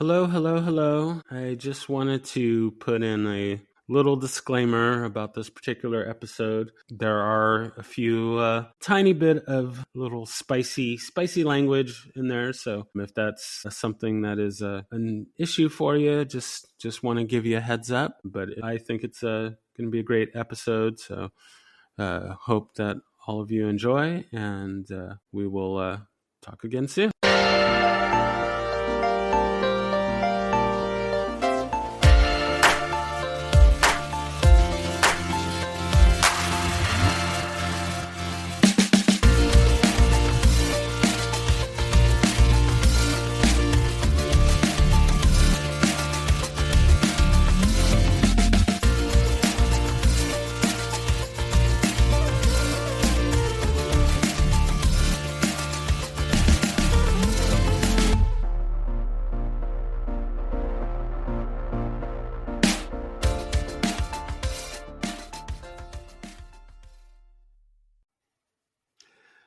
Hello, hello, hello. I just wanted to put in a little disclaimer about this particular episode. There are a few tiny bit of little spicy language in there. So if that's something that is an issue for you, just want to give you a heads up. But I think it's going to be a great episode. So hope that all of you enjoy, and we will talk again soon.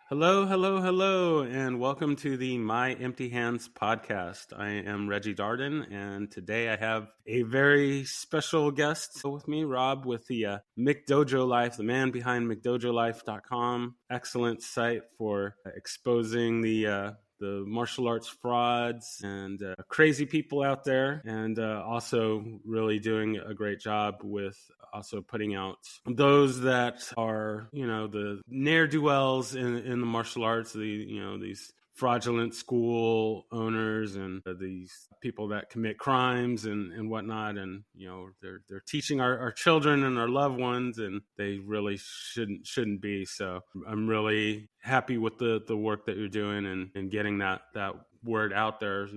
Hello, hello, hello, and welcome to the My Empty Hands podcast. I am Reggie Darden, and today I have a very special guest with me, Rob, with the McDojoLife, the man behind McDojoLife.com. Excellent site for exposing the martial arts frauds and crazy people out there, and also really doing a great job with also putting out those that are, the ne'er-do-wells in the martial arts, these fraudulent school owners and these people that commit crimes and whatnot, and they're teaching our children and our loved ones, and they really shouldn't be. So I'm really happy with the work that you're doing and getting that word out there.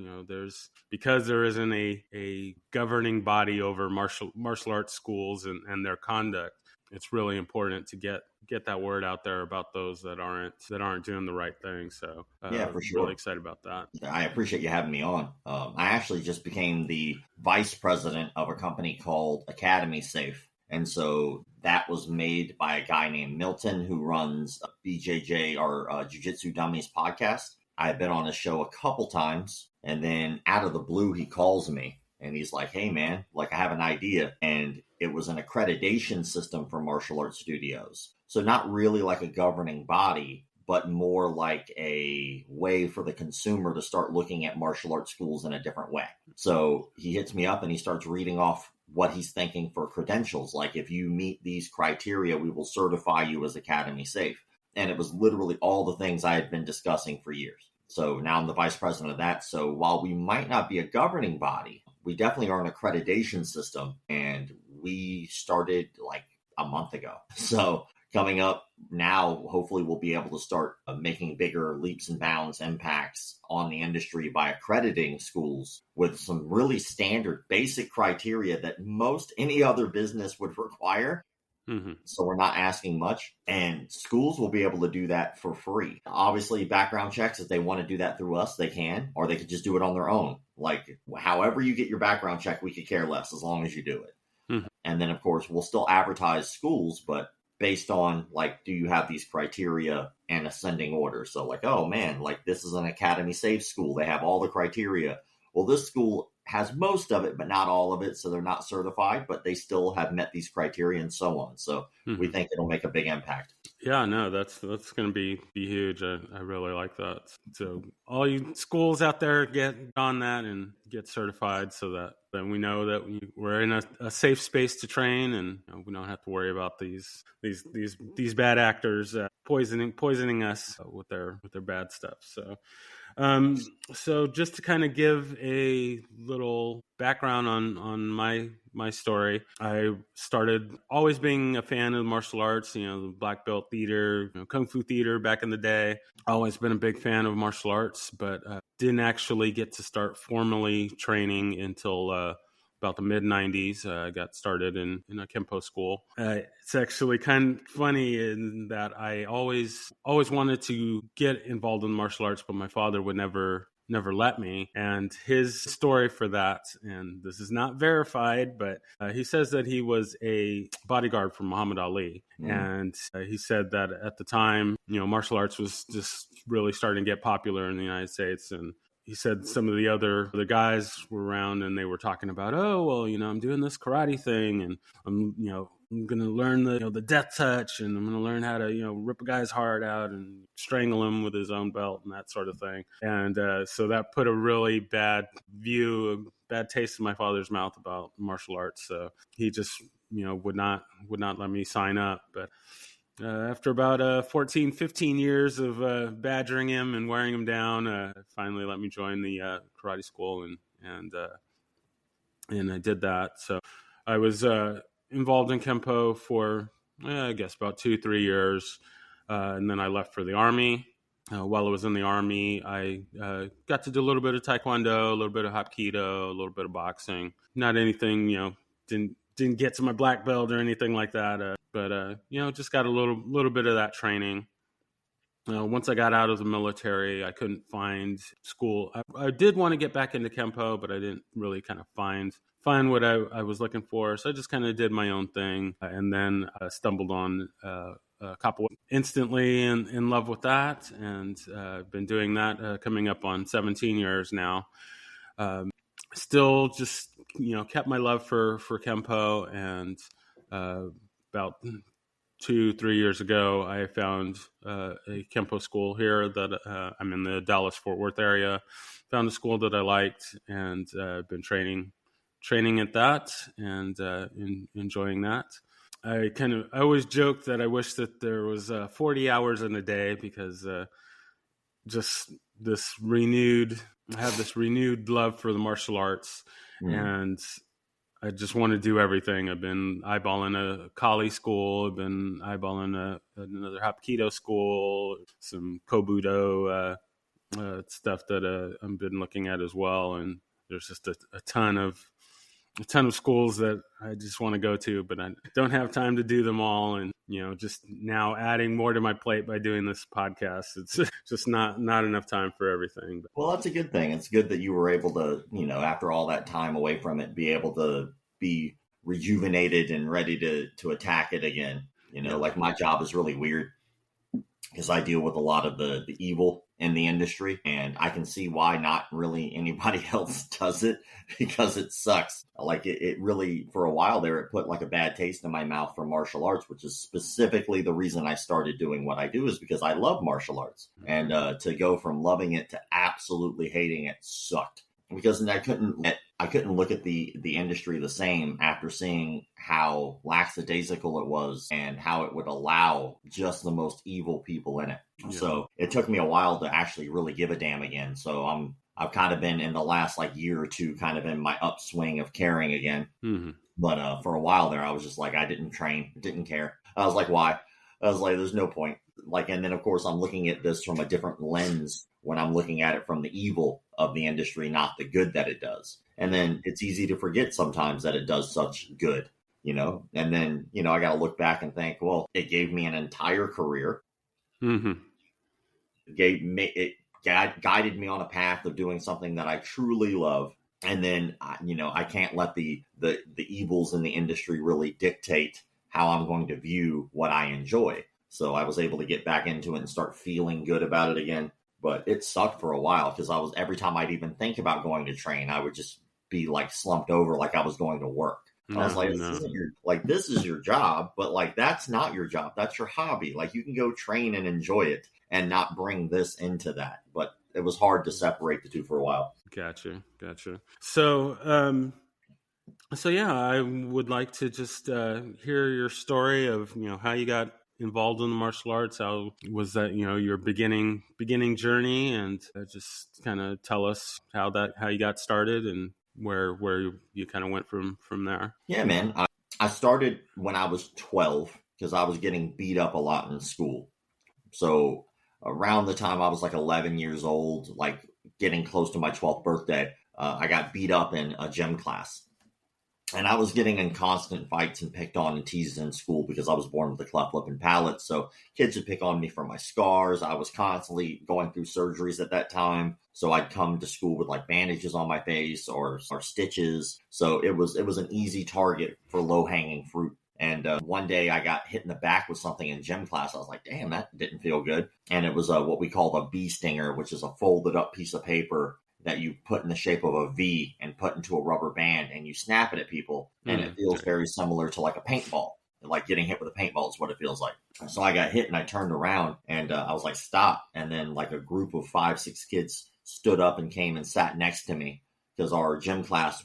Because there isn't a governing body over martial arts schools and their conduct. It's really important to get that word out there about those that aren't doing the right thing. So yeah, for sure. Really excited about that. I appreciate you having me on. I actually just became the vice president of a company called Academy Safe. And so that was made by a guy named Milton who runs BJJ or Jiu-Jitsu Dummies podcast. I've been on his show a couple times, and then out of the blue, he calls me and he's like, "Hey man, I have an idea." And it was an accreditation system for martial arts studios. So not really like a governing body, but more like a way for the consumer to start looking at martial arts schools in a different way. So he hits me up and he starts reading off what he's thinking for credentials. Like, if you meet these criteria, we will certify you as Academy Safe. And it was literally all the things I had been discussing for years. So now I'm the vice president of that. So while we might not be a governing body, we definitely are an accreditation system. And we started like a month ago. So coming up now, hopefully we'll be able to start making bigger leaps and bounds impacts on the industry by accrediting schools with some really standard basic criteria that most any other business would require. Mm-hmm. So we're not asking much, and schools will be able to do that for free. Obviously, background checks, if they want to do that through us, they can, or they could just do it on their own. Like, however you get your background check, we could care less as long as you do it. Mm-hmm. And then, of course, we'll still advertise schools, but based on, like, do you have these criteria and ascending order? So, like, oh, man, like, this is an Academy Safe school. They have all the criteria. Well, this school has most of it, but not all of it. So they're not certified, but they still have met these criteria and so on. So we think it'll make a big impact. Yeah, no, that's going to be huge. I really like that. So all you schools out there, get on that and get certified so that then we know that we're in a safe space to train, and we don't have to worry about these bad actors poisoning us with their bad stuff. So just to kind of give a little background on my story, I started always being a fan of martial arts, the black belt theater, kung fu theater back in the day. Always been a big fan of martial arts, but didn't actually get to start formally training until about the mid-90s. I got started in a Kempo school. It's actually kind of funny in that I always wanted to get involved in martial arts, but my father would never let me. And his story for that, and this is not verified, but he says that he was a bodyguard for Muhammad Ali. And he said that at the time, martial arts was just really starting to get popular in the United States. And he said some of the guys were around and they were talking about, oh, well, I'm doing this karate thing and I'm going to learn the death touch, and I'm going to learn how to, rip a guy's heart out and strangle him with his own belt and that sort of thing. And so that put a really bad taste in my father's mouth about martial arts. So he just, would not let me sign up. But after about 14, 15 years of badgering him and wearing him down, finally let me join the karate school, and I did that. So I was involved in Kempo for, I guess, about 2-3 years, and then I left for the Army. While I was in the Army, I got to do a little bit of Taekwondo, a little bit of Hapkido, a little bit of boxing. Not anything, didn't get to my black belt or anything like that, but just got a little bit of that training. Once I got out of the military, I couldn't find school. I did want to get back into Kempo, but I didn't really kind of find what I was looking for. So I just kind of did my own thing, and then stumbled on a couple. Instantly in love with that, and I've been doing that coming up on 17 years now. Still just, kept my love for Kempo, and about 2-3 years ago, I found a Kempo school here that I'm in the Dallas-Fort Worth area. Found a school that I liked, and been training at that, and enjoying that. I always joke that I wish that there was 40 hours in a day, because just I have this renewed love for the martial arts, and I just want to do everything. I've been eyeballing a Kali school. I've been eyeballing another Hapkido school, some Kobudo stuff that I've been looking at as well. And there's just a ton of schools that I just want to go to, but I don't have time to do them all. And, just now adding more to my plate by doing this podcast, it's just not enough time for everything. Well, that's a good thing. It's good that you were able to, after all that time away from it, be able to be rejuvenated and ready to attack it again. Like my job is really weird because I deal with a lot of the evil in the industry, and I can see why not really anybody else does it, because it sucks. Like it really, for a while there, it put like a bad taste in my mouth for martial arts, which is specifically the reason I started doing what I do, is because I love martial arts. And to go from loving it to absolutely hating it sucked, because I couldn't look at the industry the same after seeing how lackadaisical it was and how it would allow just the most evil people in it. Yeah. So it took me a while to actually really give a damn again. So I've kind of been in the last year or two kind of in my upswing of caring again. Mm-hmm. But for a while there, I was just like, I didn't train, didn't care. I was like, why? I was like, there's no point. And then of course I'm looking at this from a different lens when I'm looking at it from the evil of the industry, not the good that it does. And then it's easy to forget sometimes that it does such good, and then, I got to look back and think, well, it gave me an entire career. Mm-hmm. It guided me on a path of doing something that I truly love. And then, I can't let the evils in the industry really dictate how I'm going to view what I enjoy. So I was able to get back into it and start feeling good about it again. But it sucked for a while, because every time I'd even think about going to train, I would just be slumped over like I was going to work. I was like, this is your job, but that's not your job. That's your hobby. You can go train and enjoy it and not bring this into that. But it was hard to separate the two for a while. Gotcha. So, yeah, I would like to just hear your story of, how you got involved in the martial arts. How was that, your beginning journey, and just kind of tell us how you got started and where you kind of went from there. Yeah, man. I started when I was 12, because I was getting beat up a lot in school. So around the time I was 11 years old, getting close to my 12th birthday, I got beat up in a gym class. And I was getting in constant fights and picked on and teased in school because I was born with a cleft lip and palate. So kids would pick on me for my scars. I was constantly going through surgeries at that time. So I'd come to school with bandages on my face or stitches. So it was an easy target for low hanging fruit. And one day I got hit in the back with something in gym class. I was like, damn, that didn't feel good. And it was what we call a bee stinger, which is a folded up piece of paper that you put in the shape of a V and put into a rubber band, and you snap it at people, and it feels very similar to like a paintball. Like getting hit with a paintball is what it feels like. So I got hit and I turned around and I was like, stop. And then like a group of 5-6 kids stood up and came and sat next to me, because our gym class,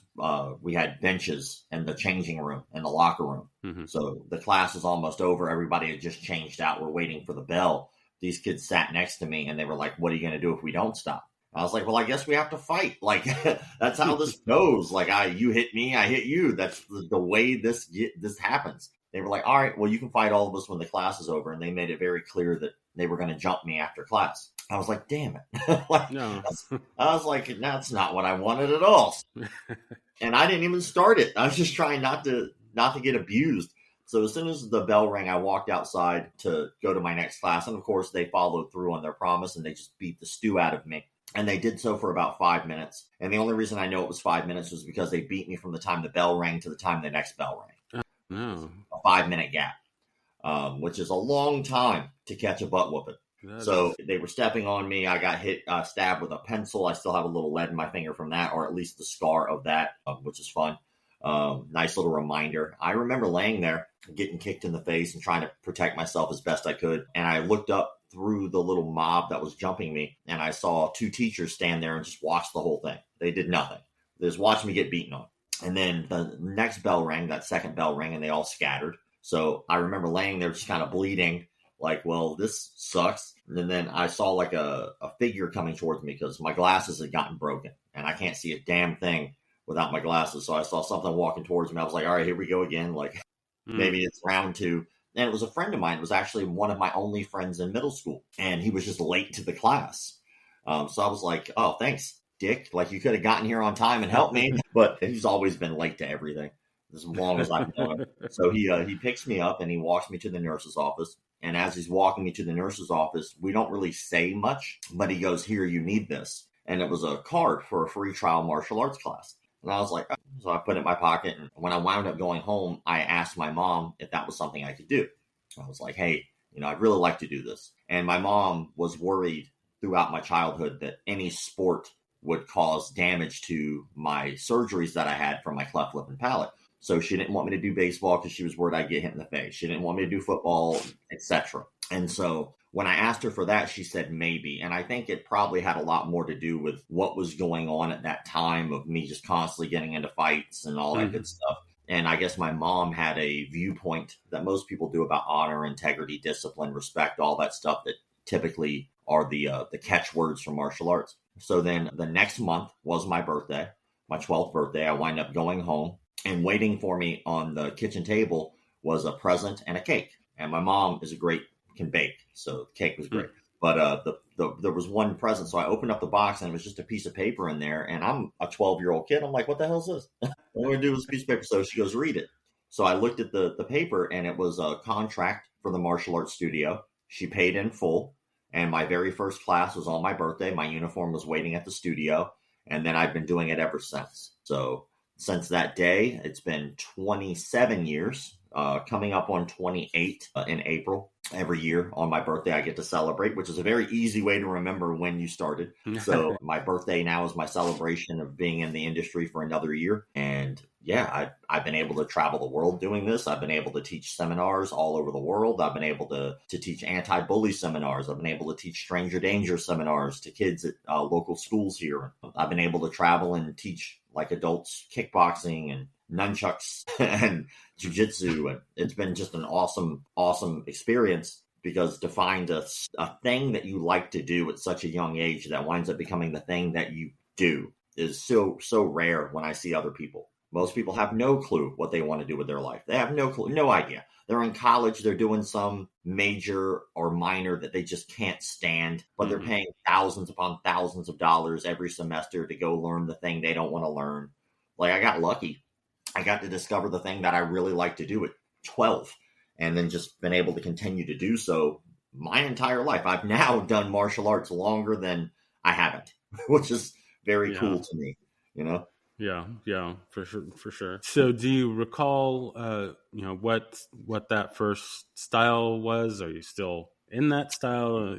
we had benches in the changing room, in the locker room. Mm-hmm. So the class was almost over. Everybody had just changed out. We're waiting for the bell. These kids sat next to me and they were like, what are you going to do if we don't stop? I was like, well, I guess we have to fight. Like, that's how this goes. Like, you hit me, I hit you. That's the way this happens. They were like, all right, well, you can fight all of us when the class is over. And they made it very clear that they were going to jump me after class. I was like, damn it. Like, no. I was like, that's not what I wanted at all. And I didn't even start it. I was just trying not to get abused. So as soon as the bell rang, I walked outside to go to my next class. And of course, they followed through on their promise and they just beat the stew out of me. And they did so for about 5 minutes. And the only reason I know it was 5 minutes was because they beat me from the time the bell rang to the time the next bell rang. No. A 5-minute gap, which is a long time to catch a butt whooping. So they were stepping on me. I got hit, stabbed with a pencil. I still have a little lead in my finger from that, or at least the scar of that, which is fun. Nice little reminder. I remember laying there getting kicked in the face and trying to protect myself as best I could. And I looked up through the little mob that was jumping me, and I saw 2 teachers stand there and just watch the whole thing. They did nothing. They just watched me get beaten on. And then the next bell rang, that second bell rang, and they all scattered. So I remember laying there just kind of bleeding, like, well, this sucks. And then I saw like a figure coming towards me because my glasses had gotten broken and I can't see a damn thing without my glasses. So I saw something walking towards me. I was like, all right, here we go again. Like, maybe it's round 2. And it was a friend of mine. It was actually one of my only friends in middle school. And he was just late to the class. So I was like, oh, thanks, Dick. Like, you could have gotten here on time and helped me. But he's always been late to everything as long as I've known him. So he picks me up and he walks me to the nurse's office. And as he's walking me to the nurse's office, we don't really say much, but he goes, here, you need this. And it was a card for a free trial martial arts class. And I was like, oh. So I put it in my pocket. And when I wound up going home, I asked my mom if that was something I could do. I was like, hey, I'd really like to do this. And my mom was worried throughout my childhood that any sport would cause damage to my surgeries that I had from my cleft lip and palate. So she didn't want me to do baseball because she was worried I'd get hit in the face. She didn't want me to do football, etc. And so when I asked her for that, she said maybe. And I think it probably had a lot more to do with what was going on at that time of me just constantly getting into fights and all that good stuff. And I guess my mom had a viewpoint that most people do about honor, integrity, discipline, respect, all that stuff that typically are the catchwords from martial arts. So then the next month was my birthday, my 12th birthday. I wind up going home. And waiting for me on the kitchen table was a present and a cake. And my mom can bake, so the cake was great. But there was one present, so I opened up the box and it was just a piece of paper in there. And I'm a 12-year-old kid. I'm like, what the hell is this? All I'm going to do is a piece of paper. So she goes, read it. So I looked at the paper, and it was a contract for the martial arts studio. She paid in full. And my very first class was on my birthday. My uniform was waiting at the studio. And then I've been doing it ever since. So since that day, it's been 27 years, coming up on 28 in April. Every year on my birthday, I get to celebrate, which is a very easy way to remember when you started. So my birthday now is my celebration of being in the industry for another year. And yeah, I've been able to travel the world doing this. I've been able to teach seminars all over the world. I've been able to teach anti-bully seminars. I've been able to teach stranger danger seminars to kids at local schools here. I've been able to travel and teach like adults kickboxing and nunchucks and jiu-jitsu, and it's been just an awesome experience, because to find a thing that you like to do at such a young age that winds up becoming the thing that you do is so rare when I see other people. Most people have no clue what they want to do with their life. They have no clue, no idea. They're in college, they're doing some major or minor that they just can't stand, but they're paying thousands upon thousands of dollars every semester to go learn the thing they don't want to learn. Like, I got lucky. I got to discover the thing that I really like to do at 12, and then just been able to continue to do so my entire life. I've now done martial arts longer than I haven't, which is very cool to me, Yeah, for sure. So do you recall, what that first style was? Are you still in that style?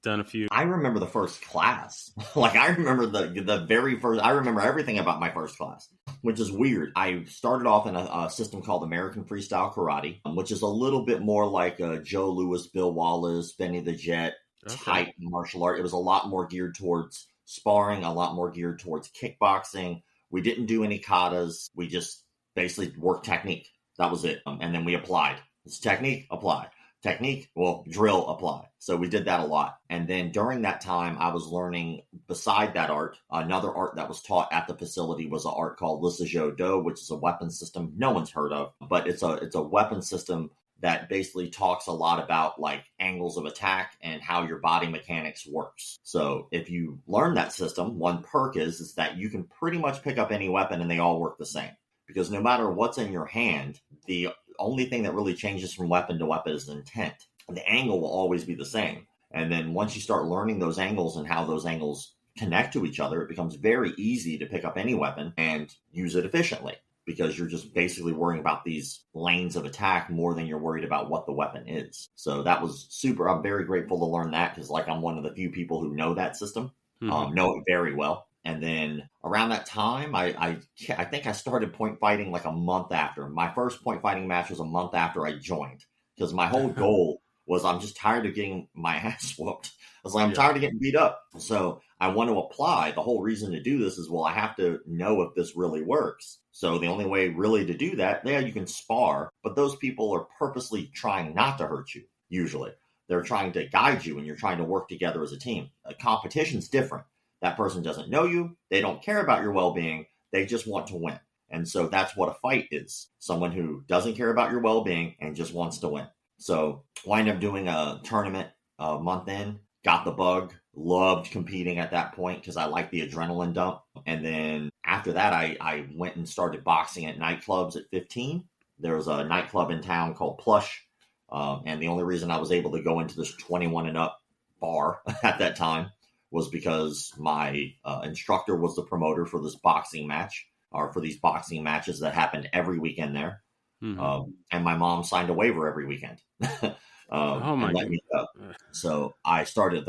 done a few. I remember the first class. Like I remember the very first. I remember everything about my first class, which is weird. I started off in a system called American Freestyle Karate, which is a little bit more like Joe Louis, Bill Wallace, Benny the Jet type martial art. It was a lot more geared towards sparring, a lot more geared towards kickboxing. We didn't do any katas. We just basically worked technique. That was it. And then we applied. It's technique, apply. Technique, well, drill, apply. So we did that a lot. And then during that time, I was learning, beside that art, another art that was taught at the facility was an art called Lisajo Do, which is a weapon system no one's heard of, but it's a weapon system that basically talks a lot about like angles of attack and how your body mechanics works. So if you learn that system, one perk is that you can pretty much pick up any weapon and they all work the same. Because no matter what's in your hand, the only thing that really changes from weapon to weapon is intent. The angle will always be the same. And then once you start learning those angles and how those angles connect to each other, it becomes very easy to pick up any weapon and use it efficiently, because you're just basically worrying about these lanes of attack more than you're worried about what the weapon is. So that was super. I'm very grateful to learn that, because like I'm one of the few people who know that system, know it very well. And then around that time, I think I started point fighting like a month after. My first point fighting match was a month after I joined, because my whole goal was I'm just tired of getting my ass whooped. I was like, I'm tired of getting beat up. So I want to apply. The whole reason to do this is, well, I have to know if this really works. So the only way really to do that, yeah, you can spar, but those people are purposely trying not to hurt you, usually. They're trying to guide you and you're trying to work together as a team. A competition's different. That person doesn't know you. They don't care about your well-being. They just want to win. And so that's what a fight is. Someone who doesn't care about your well-being and just wants to win. So wind up doing a tournament a month in, got the bug, loved competing at that point because I liked the adrenaline dump. And then after that, I went and started boxing at nightclubs at 15. There was a nightclub in town called Plush. And the only reason I was able to go into this 21 and up bar at that time was because my instructor was the promoter for this boxing match, or for these boxing matches that happened every weekend there. Mm-hmm. And my mom signed a waiver every weekend and let me go. So I started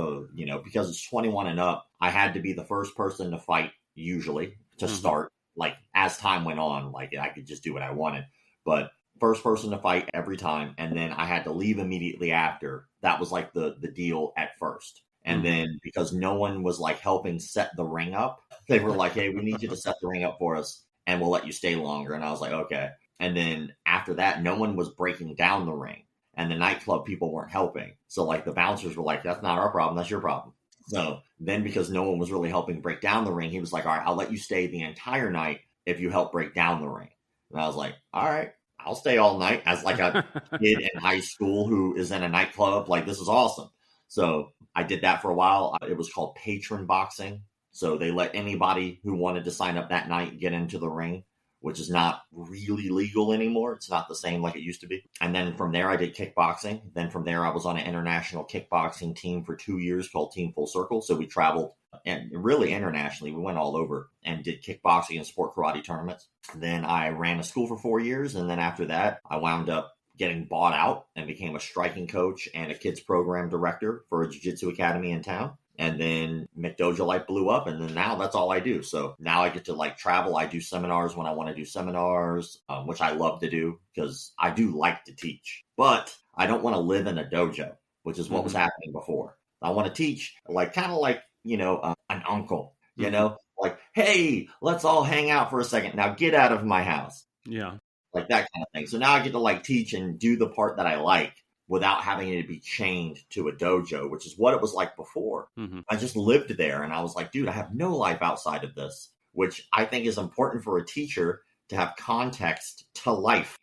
because it's 21 and up, I had to be the first person to fight usually to start. Like as time went on, like I could just do what I wanted, but first person to fight every time. And then I had to leave immediately after. That was like the deal at first. And then because no one was like helping set the ring up, they were like, hey, we need you to set the ring up for us and we'll let you stay longer. And I was like, okay. And then after that, no one was breaking down the ring and the nightclub people weren't helping. So like the bouncers were like, that's not our problem. That's your problem. So then because no one was really helping break down the ring, he was like, all right, I'll let you stay the entire night if you help break down the ring. And I was like, all right, I'll stay all night, as like a kid in high school who is in a nightclub. Like, this is awesome. So I did that for a while. It was called patron boxing. So they let anybody who wanted to sign up that night get into the ring, which is not really legal anymore. It's not the same like it used to be. And then from there, I did kickboxing. Then from there, I was on an international kickboxing team for 2 years called Team Full Circle. So we traveled, and really internationally, we went all over and did kickboxing and sport karate tournaments. Then I ran a school for 4 years. And then after that, I wound up getting bought out and became a striking coach and a kids program director for a jiu-jitsu academy in town. And then McDojoLife blew up, and then now that's all I do. So now I get to like travel. I do seminars when I want to do seminars, which I love to do because I do like to teach. But I don't want to live in a dojo, which is what was happening before. I want to teach like kind of like, an uncle, like, hey, let's all hang out for a second. Now get out of my house. Yeah. Like that kind of thing. So now I get to like teach and do the part that I like without having to be chained to a dojo, which is what it was like before. I just lived there and I was like, dude, I have no life outside of this, which I think is important for a teacher to have context to life.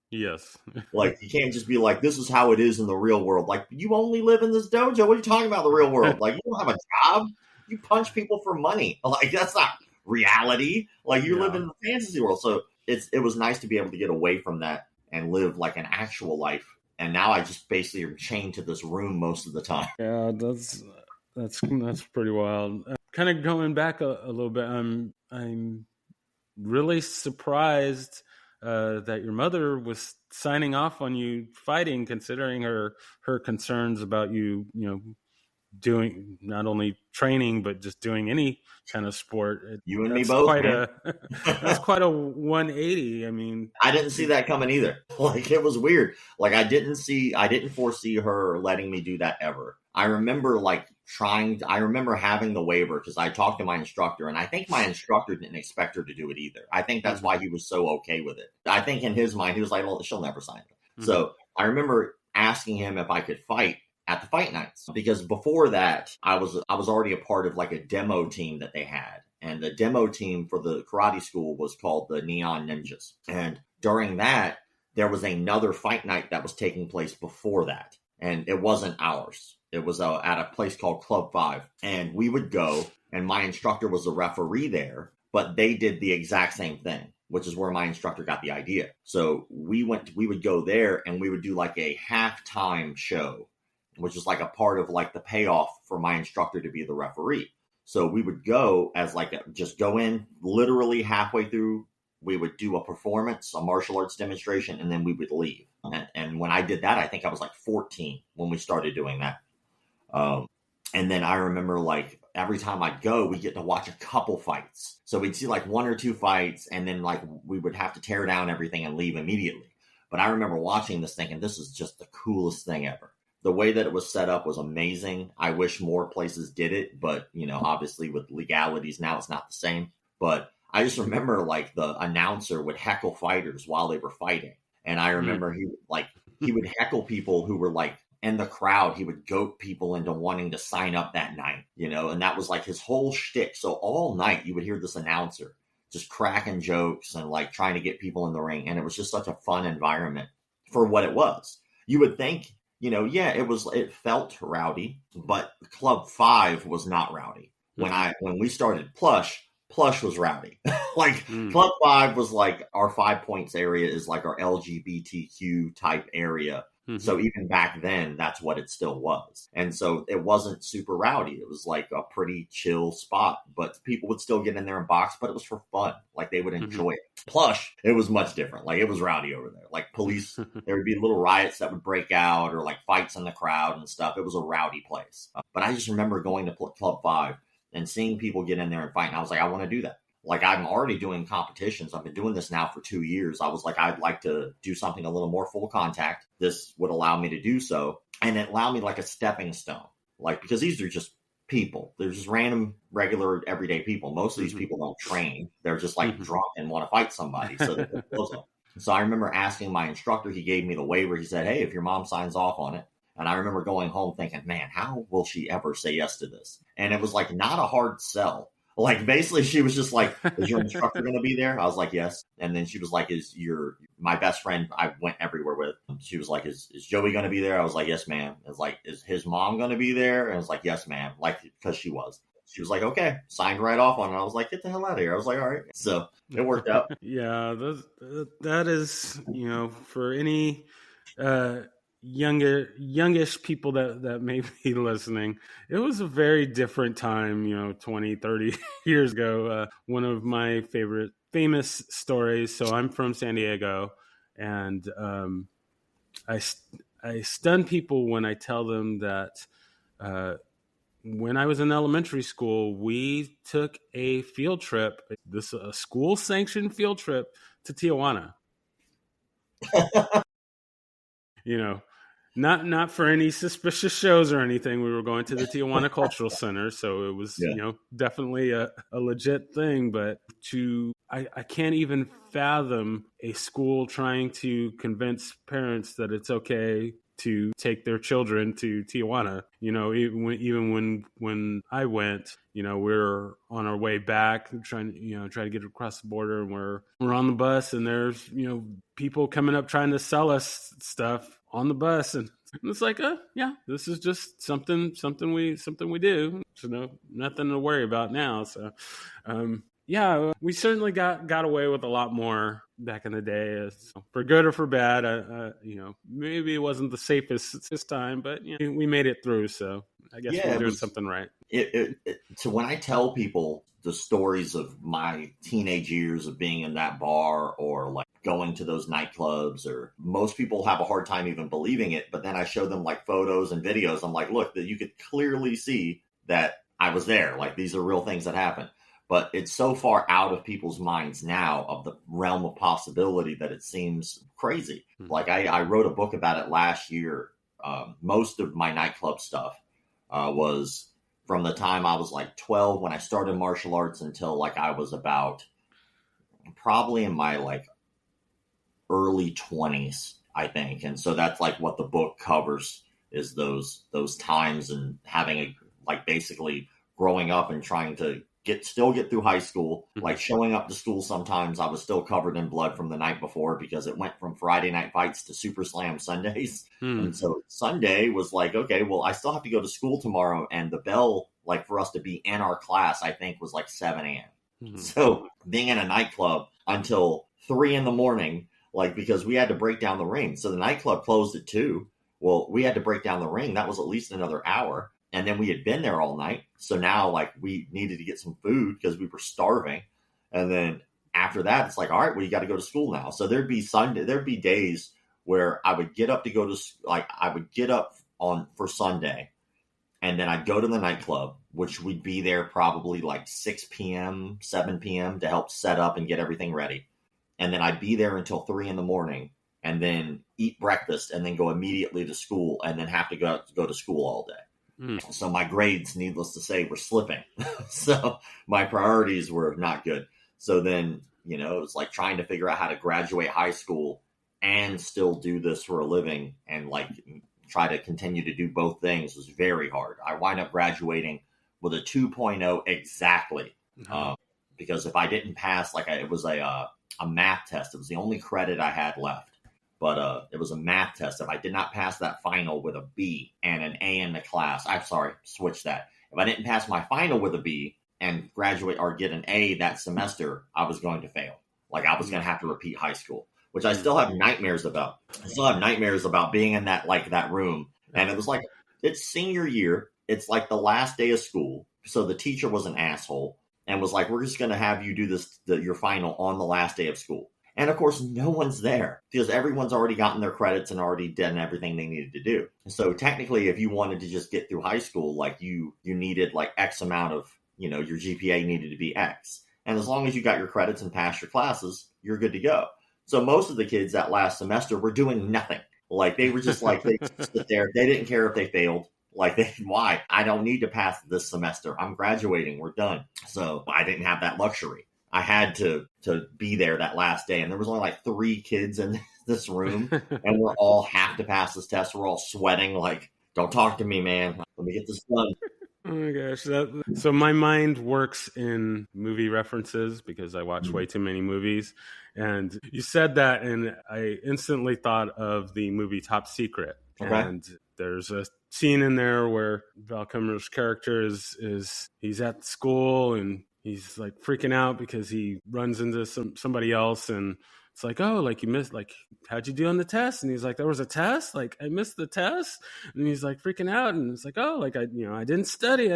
Yes. Like, you can't just be like, this is how it is in the real world. Like, you only live in this dojo. What are you talking about, the real world? Like, you don't have a job. You punch people for money. Like, that's not reality. Like, you live in the fantasy world. So it was nice to be able to get away from that and live like an actual life. And now I just basically am chained to this room most of the time. Yeah, that's pretty wild. Kind of going back a little bit, I'm really surprised that your mother was signing off on you fighting, considering her concerns about you, doing not only training but just doing any kind of sport. You and me That's both, quite man. a that's quite a 180. I mean, I didn't see that coming either. Like, it was weird. Like, I didn't foresee her letting me do that ever. I remember I remember having the waiver because I talked to my instructor, and I think my instructor didn't expect her to do it either. I think that's why he was so okay with it. I think in his mind, he was like, well, she'll never sign it. So I remember asking him if I could fight at the fight nights, because before that, I was already a part of like a demo team that they had. And the demo team for the karate school was called the Neon Ninjas. And during that, there was another fight night that was taking place before that. And it wasn't ours. It was at a place called Club 5. And we would go, and my instructor was the referee there, but they did the exact same thing, which is where my instructor got the idea. So we would go there, and we would do like a halftime show, which is like a part of like the payoff for my instructor to be the referee. So we would go as just go in literally halfway through. We would do a performance, a martial arts demonstration, and then we would leave. And when I did that, I think I was like 14 when we started doing that. And then I remember like every time I'd go, we get to watch a couple fights. So we'd see like one or two fights, and then like we would have to tear down everything and leave immediately. But I remember watching this thinking, this is just the coolest thing ever. The way that it was set up was amazing. I wish more places did it, but obviously with legalities now, it's not the same. But I just remember like the announcer would heckle fighters while they were fighting. And I remember he would heckle people who were like in the crowd. He would goat people into wanting to sign up that night, and that was like his whole shtick. So all night you would hear this announcer just cracking jokes and like trying to get people in the ring. And it was just such a fun environment for what it was. You would think, it felt rowdy, but Club 5 was not rowdy. When we started Plush was rowdy. Club 5 was like our 5 Points area is like our LGBTQ type area. So even back then, that's what it still was. And so it wasn't super rowdy. It was like a pretty chill spot, but people would still get in there and box, but it was for fun. Like they would enjoy it. Plush, it was much different. Like it was rowdy over there. Like police, there would be little riots that would break out or like fights in the crowd and stuff. It was a rowdy place. But I just remember going to Club 5 and seeing people get in there and fight. And I was like, I want to do that. Like I'm already doing competitions. I've been doing this now for 2 years. I was like, I'd like to do something a little more full contact. This would allow me to do so. And it allowed me like a stepping stone, like, because these are just people. They're just random, regular, everyday people. Most of these people don't train. They're just like drunk and want to fight somebody. So I remember asking my instructor, he gave me the waiver. He said, hey, if your mom signs off on it. And I remember going home thinking, man, how will she ever say yes to this? And it was like not a hard sell. Like basically she was just like, is your instructor going to be there? I was like, yes. And then she was like, my best friend I went everywhere with. She was like, is Joey going to be there? I was like, yes, ma'am. It's like, is his mom going to be there? And I was like, yes, ma'am. Like, because she was. She was like, okay, signed right off on it. I was like, get the hell out of here. I was like, all right. So it worked out. Yeah, that is, for any youngish people that may be listening, it was a very different time, 20, 30 years ago. One of my famous stories. So I'm from San Diego, and I stun people when I tell them that when I was in elementary school, we took a field trip, a school sanctioned field trip to Tijuana. Not for any suspicious shows or anything. We were going to the Tijuana Cultural Center, so it was definitely a legit thing. But I can't even fathom a school trying to convince parents that it's okay to take their children to Tijuana. Even when I went, we're on our way back trying to get across the border, and we're on the bus, and there's people coming up trying to sell us stuff on the bus, and it's like, this is just something we do. So nothing to worry about now. So we certainly got away with a lot more back in the day, for good or for bad. Maybe it wasn't the safest this time, but we made it through. So I guess we're doing something right. So when I tell people the stories of my teenage years of being in that bar, or like going to those nightclubs, or most people have a hard time even believing it. But then I show them like photos and videos. I'm like, look, that you could clearly see that I was there. Like, these are real things that happen. But it's so far out of people's minds now of the realm of possibility that it seems crazy. Like, I wrote a book about it last year. Most of my nightclub stuff was from the time I was like 12 when I started martial arts until like I was about probably in my like early 20s, I think. And so that's like what the book covers, is those times, and having a like basically growing up and trying to still get through high school, like showing up to school. Sometimes I was still covered in blood from the night before because it went from Friday night fights to Super Slam Sundays. And so Sunday was like, okay, well, I still have to go to school tomorrow. And the bell, like for us to be in our class, I think was like 7 a.m. So being in a nightclub until 3 a.m, like, because we had to break down the ring. So the nightclub closed at 2. Well, we had to break down the ring. That was at least another hour. And then we had been there all night. So now, like, we needed to get some food because we were starving. And then after that, it's like, all right, well, you got to go to school now. So there'd be days where I would get up to go to, like, I would get up for Sunday, and then I'd go to the nightclub, which we'd be there probably like 6 p.m., 7 p.m. to help set up and get everything ready. And then I'd be there until 3 a.m, and then eat breakfast, and then go immediately to school, and then have to go to school all day. So my grades, needless to say, were slipping. So my priorities were not good. So then, it was like trying to figure out how to graduate high school and still do this for a living, and like try to continue to do both things was very hard. I wind up graduating with a 2.0 exactly. Because if I didn't pass, like it was a math test. It was the only credit I had left. But it was a math test. If I did not pass that final with a B and an A in the class, switch that. If I didn't pass my final with a B and graduate or get an A that semester, I was going to fail. Like, I was going to have to repeat high school, which I still have nightmares about. I still have nightmares about being in that room. And it was like, it's senior year. It's like the last day of school. So the teacher was an asshole and was like, we're just going to have you do your final on the last day of school. And of course, no one's there because everyone's already gotten their credits and already done everything they needed to do. So technically, if you wanted to just get through high school, like you needed like X amount of, your GPA needed to be X. And as long as you got your credits and passed your classes, you're good to go. So most of the kids that last semester were doing nothing. Like, they were just like, they sit there. They didn't care if they failed. Like, why? I don't need to pass this semester. I'm graduating. We're done. So I didn't have that luxury. I had to be there that last day. And there was only like 3 kids in this room. And we're all have to pass this test. We're all sweating like, don't talk to me, man. Let me get this done. Oh my gosh. So my mind works in movie references because I watch way too many movies. And you said that, and I instantly thought of the movie Top Secret. Okay. And there's a scene in there where Val Kilmer's character he's at school, and he's like freaking out because he runs into somebody else, and it's like, oh, like you missed, like, how'd you do on the test? And he's like, there was a test? Like, I missed the test? And he's like freaking out, and it's like, oh, like I didn't study.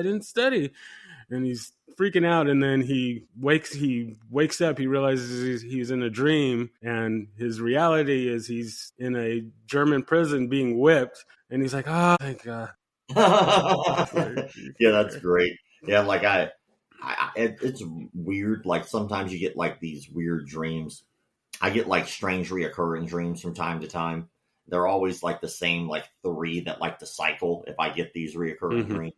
And he's freaking out, and then he wakes up, he realizes he's in a dream, and his reality is he's in a German prison being whipped, and he's like, oh, thank God. Yeah, that's great. Yeah, like it's weird. Like, sometimes you get like these weird dreams. I get like strange reoccurring dreams from time to time. They're always like the same, like 3 that like to cycle if I get these reoccurring dreams.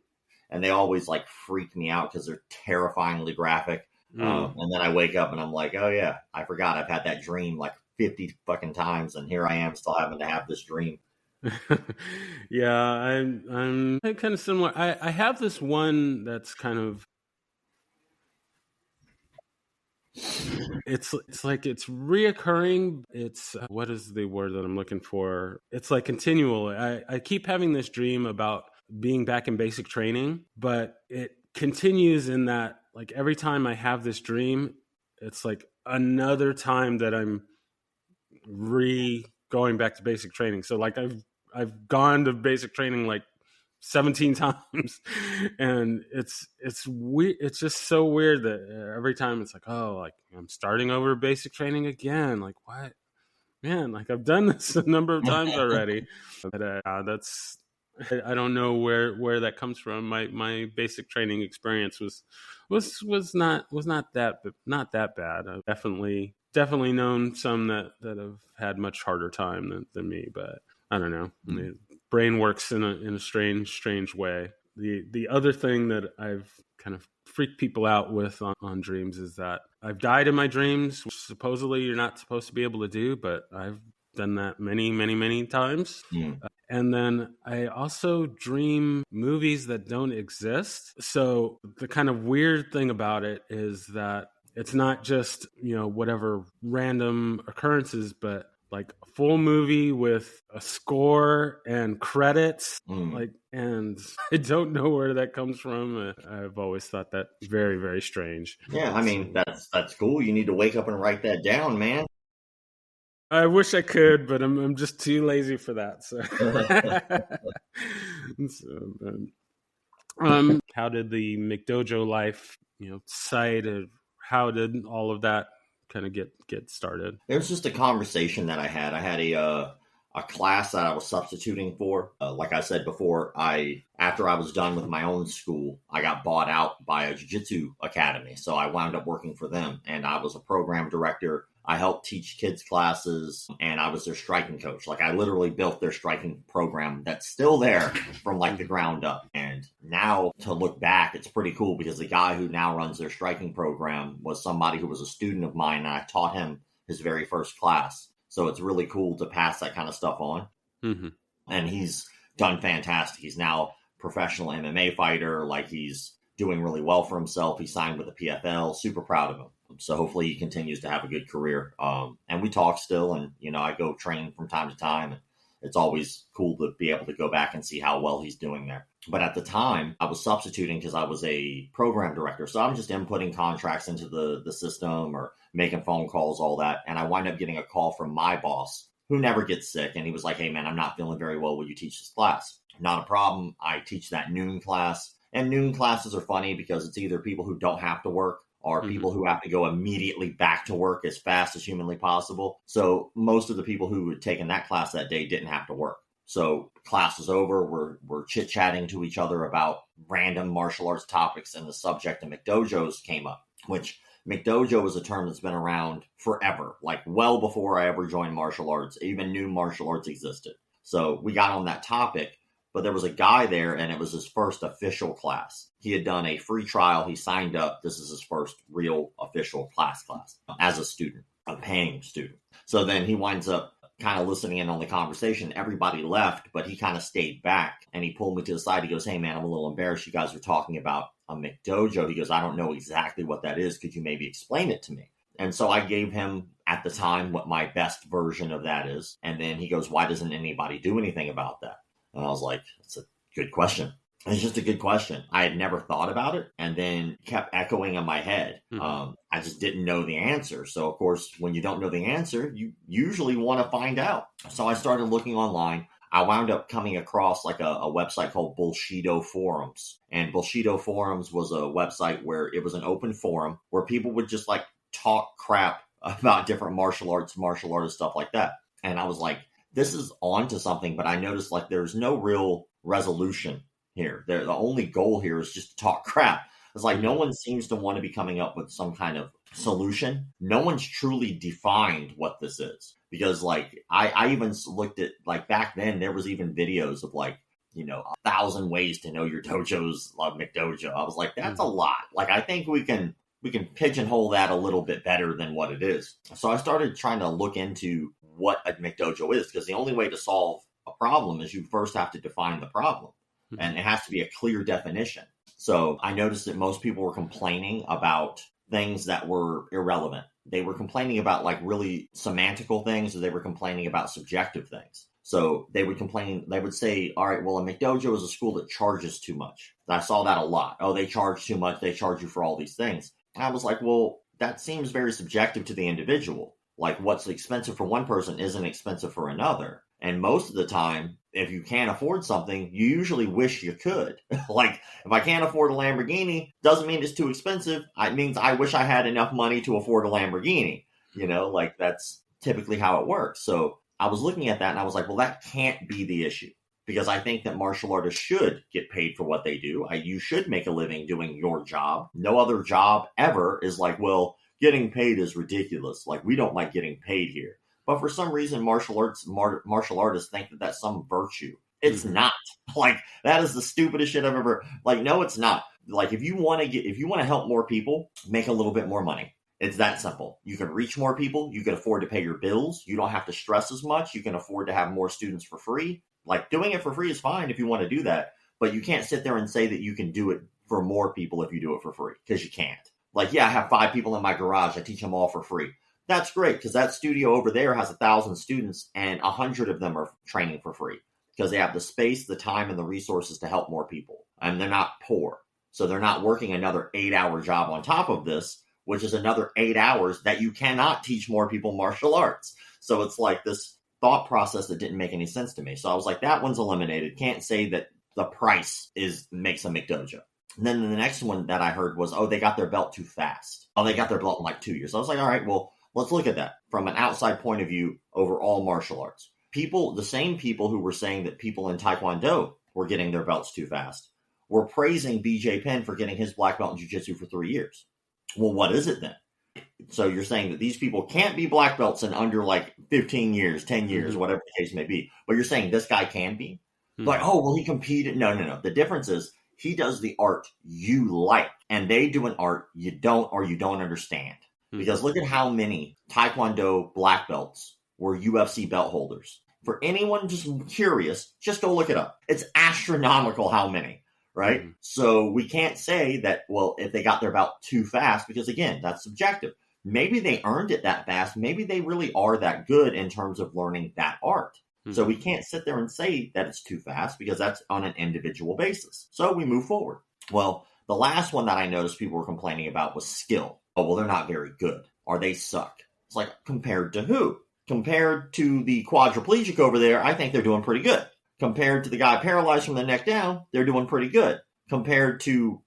And they always like freak me out because they're terrifyingly graphic. And then I wake up and I'm like, oh yeah, I forgot I've had that dream like 50 fucking times. And here I am still having to have this dream. Yeah, I'm kind of similar. I have this one that's kind of, it's like it's reoccurring. It's what is the word that I'm looking for? It's like continual. I keep having this dream about being back in basic training, but it continues in that, like, every time I have this dream, it's like another time that I'm going back to basic training. So like I've gone to basic training like 17 times. And it's weird. It's just so weird that every time it's like, oh, like I'm starting over basic training again. Like, what? Man, like I've done this a number of times already. But that's I don't know where that comes from. My basic training experience was not that bad. I've definitely known some that have had much harder time than me. But I don't know. The brain works in a strange way. The other thing that I've kind of freaked people out with on dreams is that I've died in my dreams, which supposedly you're not supposed to be able to do, but I've done that many times. And then I also dream movies that don't exist. So the kind of weird thing about it is that it's not just, whatever random occurrences, but like a full movie with a score and credits, and I don't know where that comes from. I've always thought that very, very strange. Yeah, I mean, that's cool. You need to wake up and write that down, man. I wish I could, but I'm just too lazy for that. So, how did the McDojoLife, site, or how did all of that kind of get started? It was just a conversation that I had. I had a class that I was substituting for. Like I said before, after I was done with my own school, I got bought out by a jiu-jitsu academy. So I wound up working for them, and I was a program director. I helped teach kids classes, and I was their striking coach. Like I literally built their striking program that's still there from like the ground up. And now to look back, it's pretty cool because the guy who now runs their striking program was somebody who was a student of mine, and I taught him his very first class. So it's really cool to pass that kind of stuff on. Mm-hmm. And he's done fantastic. He's now a professional MMA fighter. Like he's doing really well for himself. He signed with the PFL. Super proud of him. So hopefully he continues to have a good career. And we talk still, and, I go train from time to time. And it's always cool to be able to go back and see how well he's doing there. But at the time, I was substituting because I was a program director. So I'm just inputting contracts into the system or making phone calls, all that. And I wind up getting a call from my boss, who never gets sick. And he was like, hey, man, I'm not feeling very well. Will you teach this class? Not a problem. I teach that noon class. And noon classes are funny because it's either people who don't have to work or people who have to go immediately back to work as fast as humanly possible. So most of the people who had taken that class that day didn't have to work. So class was over. We're chit-chatting to each other about random martial arts topics, and the subject of McDojos came up, which McDojo is a term that's been around forever, like well before I ever joined martial arts. Even knew martial arts existed. So we got on that topic. But there was a guy there, and it was his first official class. He had done a free trial. He signed up. This is his first real official class as a student, a paying student. So then he winds up kind of listening in on the conversation. Everybody left, but he kind of stayed back, and he pulled me to the side. He goes, hey, man, I'm a little embarrassed. You guys were talking about a McDojo. He goes, I don't know exactly what that is. Could you maybe explain it to me? And so I gave him at the time what my best version of that is. And then he goes, why doesn't anybody do anything about that? And I was like, that's a good question. It's just a good question. I had never thought about it, and then kept echoing in my head. I just didn't know the answer. So, of course, when you don't know the answer, you usually want to find out. So I started looking online. I wound up coming across like a website called Bullshido Forums. And Bullshido Forums was a website where it was an open forum where people would just like talk crap about different martial arts, stuff like that. And I was like, this is on to something, but I noticed like there's no real resolution here. The only goal here is just to talk crap. It's like no one seems to want to be coming up with some kind of solution. No one's truly defined what this is. Because like I even looked at like back then there was even videos of like, 1,000 ways to know your dojo's McDojo. I was like, that's a lot. Like I think we can pigeonhole that a little bit better than what it is. So I started trying to look into what a McDojo is, because the only way to solve a problem is you first have to define the problem, and it has to be a clear definition. So I noticed that most people were complaining about things that were irrelevant. They were complaining about like really semantical things, or they were complaining about subjective things. So they would say, all right, well, a McDojo is a school that charges too much. I saw that a lot. Oh, they charge too much. They charge you for all these things. And I was like, well, that seems very subjective to the individual. Like what's expensive for one person isn't expensive for another. And most of the time, if you can't afford something, you usually wish you could. Like, if I can't afford a Lamborghini, doesn't mean it's too expensive. It means I wish I had enough money to afford a Lamborghini. Like that's typically how it works. So I was looking at that and I was like, well, that can't be the issue. Because I think that martial artists should get paid for what they do. You should make a living doing your job. No other job ever is like, well, getting paid is ridiculous. Like, we don't like getting paid here. But for some reason, martial artists think that that's some virtue. It's not. Like, that is the stupidest shit I've ever. Like, no, it's not. Like, if you want to help more people, make a little bit more money. It's that simple. You can reach more people. You can afford to pay your bills. You don't have to stress as much. You can afford to have more students for free. Like, doing it for free is fine if you want to do that, but you can't sit there and say that you can do it for more people if you do it for free, because you can't. Like, yeah, I have 5 people in my garage. I teach them all for free. That's great, because that studio over there has 1,000 students and 100 of them are training for free because they have the space, the time, and the resources to help more people. And they're not poor. So they're not working another 8-hour job on top of this, which is another 8 hours that you cannot teach more people martial arts. So it's like this thought process that didn't make any sense to me. So I was like, that one's eliminated. Can't say that the price makes a McDojo. And then the next one that I heard was, they got their belt too fast. They got their belt in like 2 years. So I was like, all right, well, let's look at that from an outside point of view over all martial arts. The same people who were saying that people in Taekwondo were getting their belts too fast were praising BJ Penn for getting his black belt in jiu-jitsu for 3 years. Well, what is it then? So you're saying that these people can't be black belts in under like 15 years, 10 years, whatever the case may be. But you're saying this guy can be? Like, he competed. No. The difference is he does the art you like, and they do an art you don't or you don't understand. Because look at how many Taekwondo black belts were UFC belt holders. For anyone just curious, just go look it up. It's astronomical how many. Right? So we can't say that, well, if they got their belt too fast, because again, that's subjective. Maybe they earned it that fast. Maybe they really are that good in terms of learning that art. So we can't sit there and say that it's too fast because that's on an individual basis. So we move forward. Well, the last one that I noticed people were complaining about was skill. Well, they're not very good, or they suck. It's like, compared to who? Compared to the quadriplegic over there, I think they're doing pretty good. Compared to the guy paralyzed from the neck down, they're doing pretty good. Compared to